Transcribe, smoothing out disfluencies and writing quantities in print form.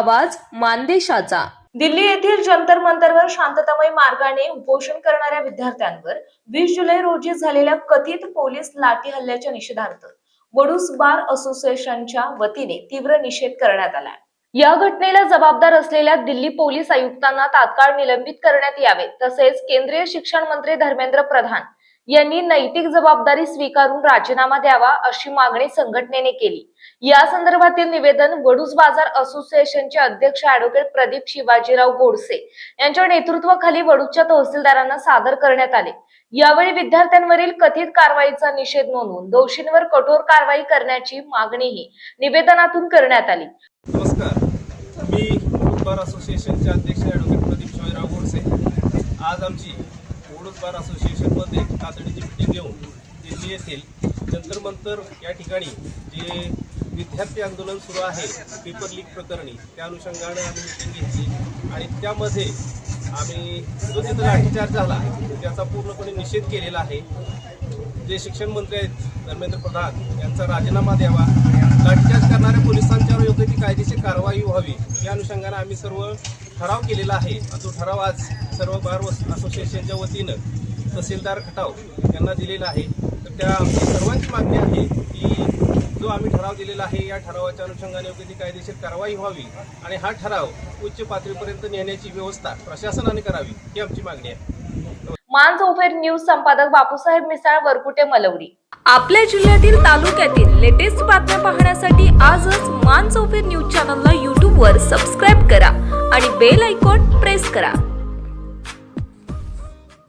आवाज मानदेशाचा। दिल्ली येथील जंतर मंतरवर शांततामय मार्गाने उपोषण करणाऱ्या विद्यार्थ्यांवर 20 जुलै रोजी झालेल्या कथित पोलीस लाठी हल्ल्याच्या निषेधार्थ वडूस बार असोसिएशनच्या वतीने तीव्र निषेध करण्यात आला। या घटनेला जबाबदार असलेल्या दिल्ली पोलीस आयुक्तांना तात्काळ निलंबित करण्यात यावे, तसेच केंद्रीय शिक्षण मंत्री धर्मेंद्र प्रधान यांनी नैतिक जबाबदारी स्वीकारून राजीनामा द्यावा अशी मागणी संघटनेने केली। या संदर्भातील निवेदन वडूस बाजार असोसिएशनचे अध्यक्ष ॲडव्होकेट प्रदीप शिवाजीराव गोडसे यांच्या नेतृत्वाखाली वडूच्या तहसीलदारांना सादर करण्यात आले। यावेळी विद्यार्थ्यांवरील कथित कारवाईचा निषेध नोंदवून दोषींवर कठोर कारवाई करण्याची मागणीही निवेदनातून करण्यात आली। नमस्कार, मी वडूस बार असोसिएशनचे अध्यक्ष ॲडव्होकेट प्रदीप शिवाजीराव गोडसे। आज आमची वडूस बार असोसिएशनमध्ये तातडीची मीटिंग घेऊन दिल्ली येथील जंतर मंतर या ठिकाणी जे विद्यार्थी आंदोलन सुरू आहे पेपर लीक प्रकरणी, त्या अनुषंगाने आम्ही मीटिंग घेतली आणि त्यामध्ये आम्ही जो तिथं लाठीचार्ज झाला त्याचा पूर्णपणे निषेध केलेला आहे। जे शिक्षण मंत्री आहेत धर्मेंद्र प्रधान यांचा राजीनामा द्यावा, लाठीचार्ज करणाऱ्या पोलिसांच्यावर योग्य ती कायदेशीर कारवाई व्हावी या अनुषंगाने आम्ही सर्व ठराव केलेला आहे। तो ठराव आज सर्व बार असोसिएशनच्या वतीनं तहसीलदार खटाव यांना दिलेला आहे। तर त्या आमची सर्वांची मागणी आहे की जो आम्ही ठराव दिलेला आहे या ठरावाच्या अनुषंगाने योग्य ती कायदेशीर कारवाई व्हावी आणि हा ठराव उच्च पातळीपर्यंत नेण्याची व्यवस्था प्रशासनाने करावी ही आमची मागणी आहे। मानचौफेर न्यूज संपादक बापूसाहेब मिसाळ, वरकुटे, मलवडी। आपल्या जिल्ह्यातील तालुक्यातील लेटेस्ट बातम्या पाहण्यासाठी आजच मानचौफेर न्यूज चॅनलला YouTube वर सबस्क्राईब करा आणि बेल आयकॉन प्रेस करा।